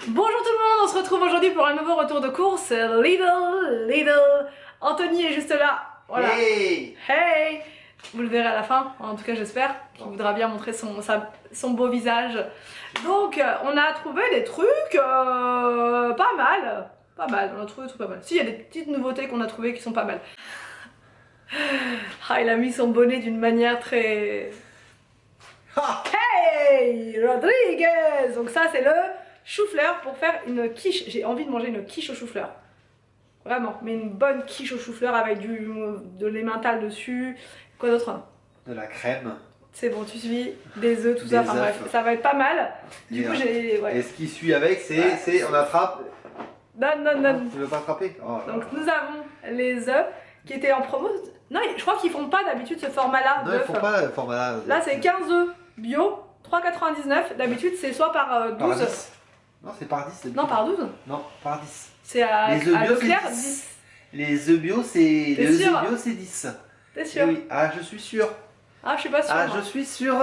Bonjour tout le monde, on se retrouve aujourd'hui pour un nouveau retour de course Lidl. Anthony est juste là, voilà. Hey, hey. Vous le verrez à la fin, en tout cas j'espère, qu'il voudra bien montrer son beau visage. Donc on a trouvé des trucs pas mal, on a trouvé des trucs pas mal. Si, il y a des petites nouveautés qu'on a trouvées qui sont pas mal. Ah, il a mis son bonnet d'une manière très... Hey Rodriguez. Donc ça c'est le chou-fleur pour faire une quiche. J'ai envie de manger une quiche au chou-fleur. Vraiment, mais une bonne quiche au chou-fleur avec de l'emmental dessus. Quoi d'autre? de la crème. C'est bon, tu suis, des œufs, tout Des ça. Enfin œufs. bref, ça va être pas mal. Du coup, j'ai... Ouais. Et ce qui suit avec, c'est on attrape. Non. Tu veux pas attraper? Donc nous avons les œufs qui étaient en promo. Non, je crois qu'ils font pas d'habitude ce format-là. Non, ils font pas le format là. Là, c'est 15 œufs bio, 3,99. D'habitude, c'est soit par 12. Par 10. Non, c'est par 10. Non, par 12. Non, par 10. C'est à Leclerc, 10. Les œufs bio, c'est 10. T'es sûr? Oui. Ah, je suis sûr. Ah, je suis pas sûre. Ah, moi. je suis sûr.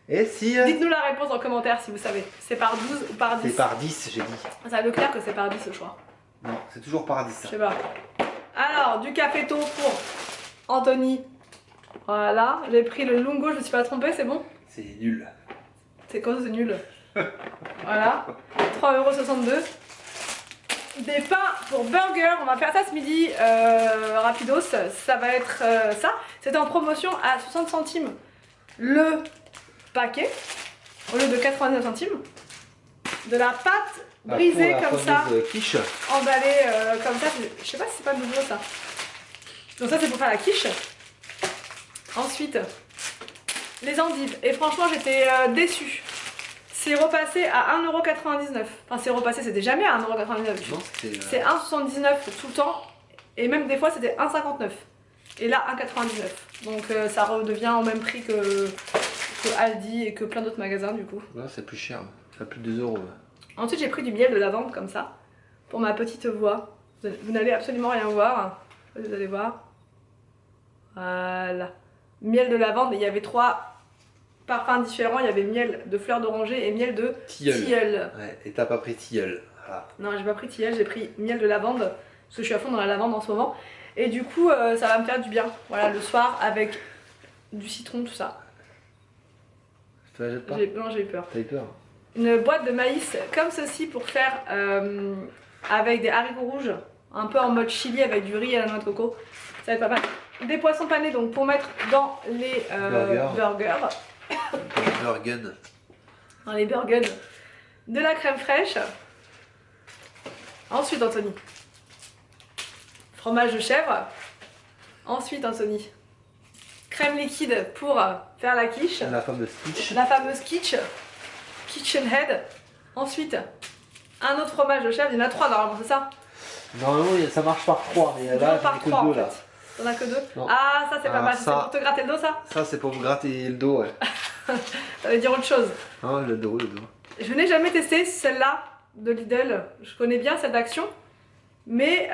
Et si... Dites-nous la réponse en commentaire si vous savez. C'est par 12 ou par 10? C'est par 10, j'ai dit. C'est à Leclerc que c'est par 10, je crois. Non, c'est toujours par 10. Je sais pas. Alors, du caféto pour Anthony. Voilà, j'ai pris le lungo, je me suis pas trompée, c'est bon? C'est nul. C'est quoi, c'est nul? Voilà, 3,62 €. Des pains pour burger, on va faire ça ce midi, rapidos, ça va être ça. C'était en promotion à 60 centimes le paquet, au lieu de 99 centimes. De la pâte brisée comme ça, quiche. emballée comme ça, je sais pas si c'est pas nouveau ça. Donc ça c'est pour faire la quiche. Ensuite, les endives, et franchement j'étais déçue. C'est repassé à 1,99 €. Enfin, c'est repassé, c'était jamais à 1,99 €. Non, c'est 1,79 € tout le temps. Et même des fois, c'était 1,59 €. Et là, 1,99 €. Donc, ça redevient au même prix que Aldi et que plein d'autres magasins, du coup. Là, c'est plus cher. Ça a plus de 2 €. Ensuite, j'ai pris du miel de lavande, comme ça, pour ma petite voix. Vous n'allez absolument rien voir. Vous allez voir. Voilà. Miel de lavande, il y avait 3 parfums différents, il y avait miel de fleurs d'oranger et miel de tilleul. Ouais, et t'as pas pris tilleul. Voilà. Non, j'ai pas pris tilleul, j'ai pris miel de lavande, parce que je suis à fond dans la lavande en ce moment. Et du coup, ça va me faire du bien. Voilà, le soir, avec du citron, tout ça. Tu la jettes pas? Non, j'ai eu peur. T'as eu peur? Une boîte de maïs comme ceci pour faire avec des haricots rouges, un peu en mode chili avec du riz à la noix de coco. Ça va être pas mal. Des poissons panés, donc pour mettre dans les burgers. Burgen. Dans les burgers, de la crème fraîche. Ensuite, Anthony, fromage de chèvre. Ensuite, Anthony, crème liquide pour faire la quiche. La fameuse quiche. La fameuse quiche. KitchenAid. Ensuite, un autre fromage de chèvre. Il y en a 3 normalement, c'est ça? Normalement, ça marche par 3, mais là, par j'en ai que 3 2 en fait. là. T'en as que 2? Non. Ah, ça c'est pas mal. ça- C'est pour te gratter le dos, ça? Ça, c'est pour me gratter le dos, ouais. Ça veut dire autre chose. Ah, le dos. Je n'ai jamais testé celle-là de Lidl. Je connais bien celle d'Action, mais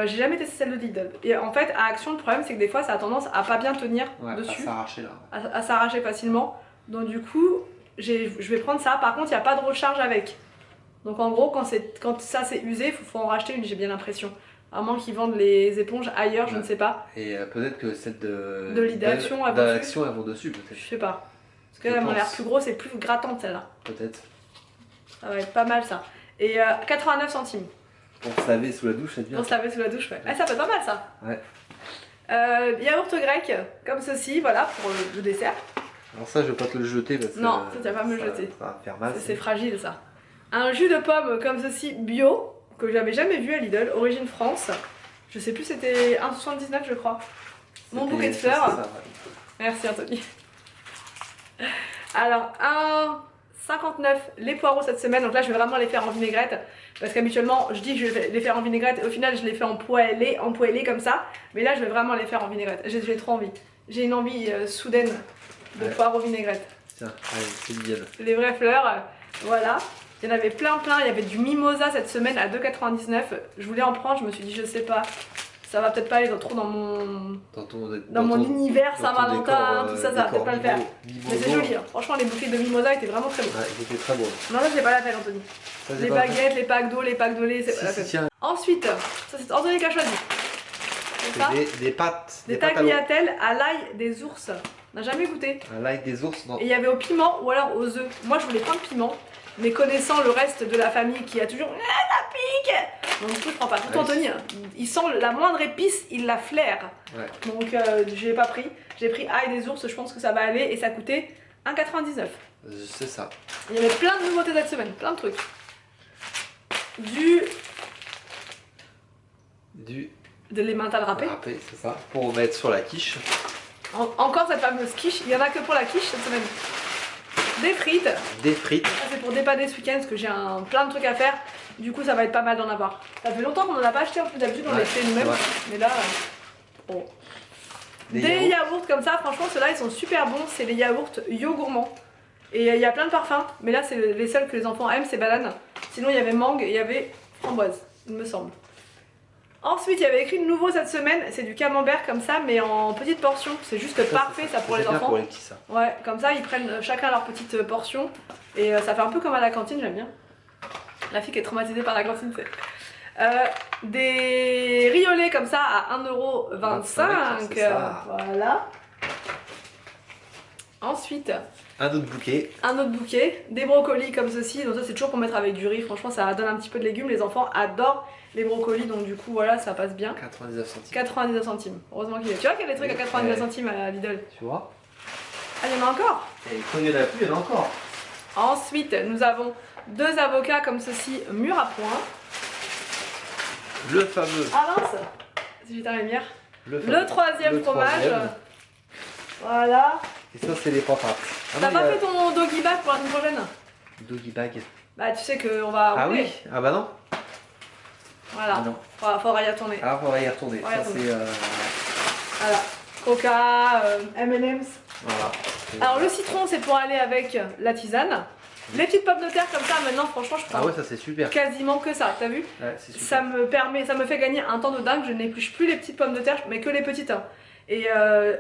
j'ai jamais testé celle de Lidl. Et en fait, à Action, le problème c'est que des fois ça a tendance à pas bien tenir dessus, à s'arracher là. à s'arracher facilement. Donc du coup, je vais prendre ça. Par contre, il n'y a pas de recharge avec. Donc en gros, quand ça c'est usé, il faut en racheter une, j'ai bien l'impression. À moins qu'ils vendent les éponges ailleurs, je ne sais pas. Et peut-être que celle de Lidl Action, elles vont dessus, peut-être. Je sais pas. Parce qu'elle m'a l'air plus grosse et plus grattante celle-là. Peut-être. Ça va être pas mal ça. Et 89 centimes. Pour se laver sous la douche, c'est bien. Pour se laver sous la douche, ouais. Ah, ça peut être pas mal ça. Ouais. Yaourt grec, comme ceci, voilà, pour le dessert. Alors ça, je vais pas te le jeter parce que... Non, ça, tu vas pas me le jeter. Ça va faire mal. C'est fragile ça. Un jus de pomme comme ceci, bio, que j'avais jamais vu à Lidl, origine France. Je sais plus, c'était 1,79 je crois. Mon bouquet de fleurs. Ça, ouais. Merci Anthony. Alors, 1,59 les poireaux cette semaine. Donc là, je vais vraiment les faire en vinaigrette. Parce qu'habituellement, je dis que je vais les faire en vinaigrette. Et au final, je les fais en poêlé comme ça. Mais là, je vais vraiment les faire en vinaigrette. J'ai trop envie. J'ai une envie soudaine de poireaux vinaigrette. Tiens, allez, c'est miel. Les vraies fleurs, voilà. Il y en avait plein. Il y avait du mimosa cette semaine à 2,99 €. Je voulais en prendre, je me suis dit, je sais pas ça va peut-être pas aller trop dans mon, dans mon ton- univers dans ton Saint-Valentin, décor, tout ça, ça va peut-être décor pas le faire. mimoso. Mais c'est joli, hein. Franchement, les bouquets de mimosa étaient vraiment très beaux. Ouais, il était très beau. Non, là, c'est pas la peine, Anthony. Ça, c'est Les pas vrai. baguettes, les packs d'eau, les packs de lait, c'est pas la Si, peine. si, tiens, Ensuite, ça c'est Anthony qui a choisi. C'est ça des pâtes. Des pâtes à l'eau. tagliatelles à l'ail des ours. On n'a jamais goûté. Un like des ours, non. Et il y avait au piment ou alors aux œufs. Moi, je voulais prendre piment. Mais connaissant le reste de la famille qui a toujours ça pique, donc du coup je prends pas. Tout Ouais. Anthony, hein, il sent la moindre épice, il la flaire. Ouais. Donc je l'ai pas pris. J'ai pris ail des ours, je pense que ça va aller et ça coûtait 1,99. C'est ça. Il y avait plein de nouveautés cette semaine, plein de trucs. De l'emmental râpé. Râpé, c'est ça. Pour mettre sur la quiche. Encore cette fameuse quiche, il y en a que pour la quiche cette semaine. Des frites. Des frites. Ça c'est pour dépanner ce week-end parce que j'ai plein de trucs à faire. Du coup ça va être pas mal d'en avoir. Ça fait longtemps qu'on en a pas acheté en plus, d'habitude on les fait nous-mêmes. Ouais. Mais là, bon. Des yaourts comme ça, franchement ceux-là ils sont super bons. C'est les yaourts Yo Gourmand. Et il y a plein de parfums. Mais là c'est les seuls que les enfants aiment, c'est banane. Sinon il y avait mangue et il y avait framboise, il me semble. Ensuite il y avait écrit nouveau cette semaine, c'est du camembert comme ça mais en petites portions. C'est juste parfait ça pour les enfants. Pour les petits, ça. Ouais, comme ça ils prennent chacun leur petite portion et ça fait un peu comme à la cantine, j'aime bien. La fille qui est traumatisée par la cantine, c'est. Des riolets comme ça à 1,25€. C'est ça. Voilà. Ensuite, Un autre bouquet. un autre bouquet, des brocolis comme ceci. Donc ça c'est toujours pour mettre avec du riz, franchement ça donne un petit peu de légumes. Les enfants adorent les brocolis donc du coup voilà ça passe bien. 99 centimes. 99 centimes, heureusement qu'il est. Tu vois qu'il y a des trucs à 99 centimes à Lidl. Tu vois. Ah il y en a encore. Et quand il y en a plus, il y en a encore. Ensuite nous avons deux avocats comme ceci mûrs à point. Le fameux. Ah mince, si j'éteins la lumière. Le troisième fromage. troisième. Voilà. Et ça, c'est les patates. Ah T'as non, pas il y a- fait ton doggy bag pour la semaine prochaine? Doggy bag. Bah tu sais qu'on va Ah rouler. oui. Ah bah non. Voilà. Ah non. Faudra y retourner. Ah, on va y retourner. On va y Ça, retourner. c'est. Voilà. Coca, M&M's. Voilà. Alors le citron c'est pour aller avec la tisane. Les petites pommes de terre comme ça maintenant franchement je prends Ah ouais, ça, c'est super. quasiment que ça, t'as vu? Ouais, c'est super. Ça me fait gagner un temps de dingue, je n'épluche plus les petites pommes de terre mais que les petites. Hein. Et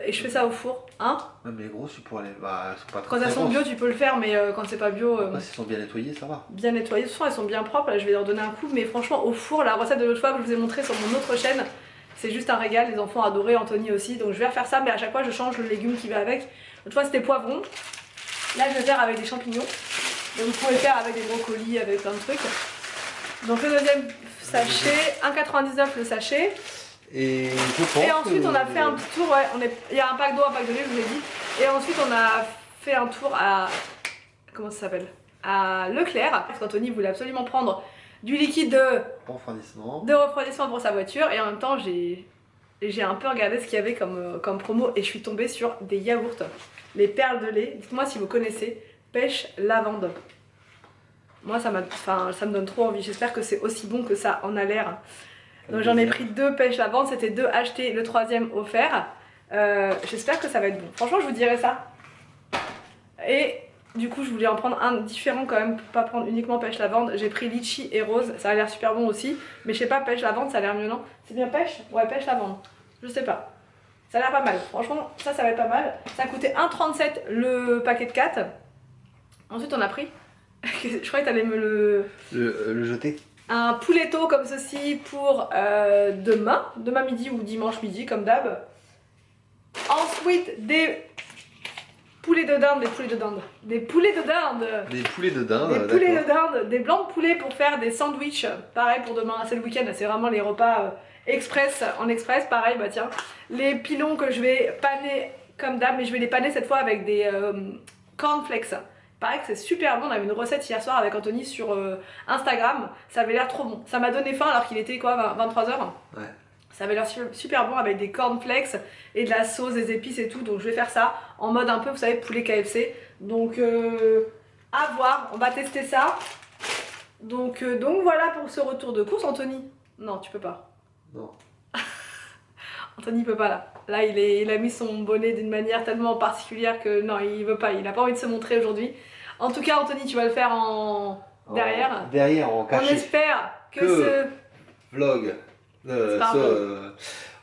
je fais ça au four, hein? Ouais, mais les grosses, tu pourrais les. Bah, elles sont pas Quand très elles sont bio grosses. tu peux le faire mais quand c'est pas bio... Après, si elles sont bien nettoyées, ça va. bien nettoyées, de toute façon elles sont bien propres, là je vais leur donner un coup, mais franchement au four, la recette de l'autre fois que je vous ai montré sur mon autre chaîne, c'est juste un régal, les enfants adoraient, Anthony aussi, donc je vais refaire ça, mais à chaque fois je change le légume qui va avec. L'autre fois c'était poivron, là je vais faire avec des champignons, donc vous pouvez faire avec des brocolis, avec plein de trucs. Donc le deuxième sachet, 1,99€ le sachet. Et je pense. Et ensuite que- on a fait un petit tour, ouais, il y a un pack d'eau, un pack de lait, je vous l'ai dit. Et ensuite on a fait un tour à... Comment ça s'appelle? À Leclerc, parce qu'Anthony voulait absolument prendre du liquide Refroidissement. de refroidissement pour sa voiture. Et en même temps j'ai un peu regardé ce qu'il y avait comme promo et je suis tombée sur des yaourts. Les perles de lait, dites-moi si vous connaissez, pêche lavande. Moi ça me donne trop envie, j'espère que c'est aussi bon que ça en a l'air. Donc j'en ai pris deux pêches lavande, c'était deux achetés, le troisième offert. J'espère que ça va être bon. Franchement, je vous dirai ça. Et du coup, je voulais en prendre un différent quand même, pour pas prendre uniquement pêche lavande. J'ai pris litchi et rose, ça a l'air super bon aussi. Mais je sais pas, pêche lavande, ça a l'air mieux, non? C'est bien pêche? Ouais, pêche lavande. Je sais pas. Ça a l'air pas mal. Franchement, ça va être pas mal. Ça a coûté 1,37 le paquet de 4. Ensuite, on a pris. Je croyais que t'allais me le. Le jeter. Un pouletto comme ceci pour demain midi ou dimanche midi comme d'hab. Ensuite des poulets de dinde, des poulets de dinde, des poulets de dinde, Des poulets de dinde. des poulets de d'accord. dinde, des blancs de poulet pour faire des sandwichs. Pareil pour demain, c'est le week-end, c'est vraiment les repas express, en express. Pareil, bah tiens, les pilons que je vais paner comme d'hab, mais je vais les paner cette fois avec des cornflakes. Pareil que c'est super bon, on avait une recette hier soir avec Anthony sur Instagram, ça avait l'air trop bon. Ça m'a donné faim alors qu'il était quoi, 23h. Ouais. Ça avait l'air super bon avec des cornflakes et de la sauce, des épices et tout, donc je vais faire ça en mode un peu, vous savez, poulet KFC. Donc à voir, on va tester ça. Donc voilà pour ce retour de course, Anthony. Non, tu peux pas. Non. Anthony peut pas là. Là il a mis son bonnet d'une manière tellement particulière que non, il veut pas, il a pas envie de se montrer aujourd'hui. En tout cas Anthony, tu vas le faire en derrière. Derrière, en On caché. espère que Que- ce Vlog C'est pas un peu.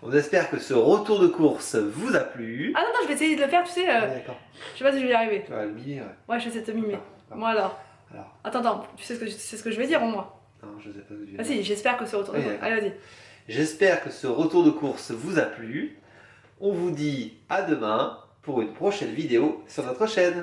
On espère que ce retour de course vous a plu. Ah non, non, je vais essayer de le faire, tu sais. Ah, d'accord. Je sais pas si je vais y arriver. Tu vas le mimer, ouais. Ouais, je vais essayer de te mimer. Ah. Moi alors. Alors, Attends, tu sais ce que je vais dire au moins. non, je sais pas ce que tu veux Ah dire. si, j'espère que ce retour de Oui, course. d'accord. Allez, vas-y. J'espère que ce retour de course vous a plu. On vous dit à demain pour une prochaine vidéo sur notre chaîne.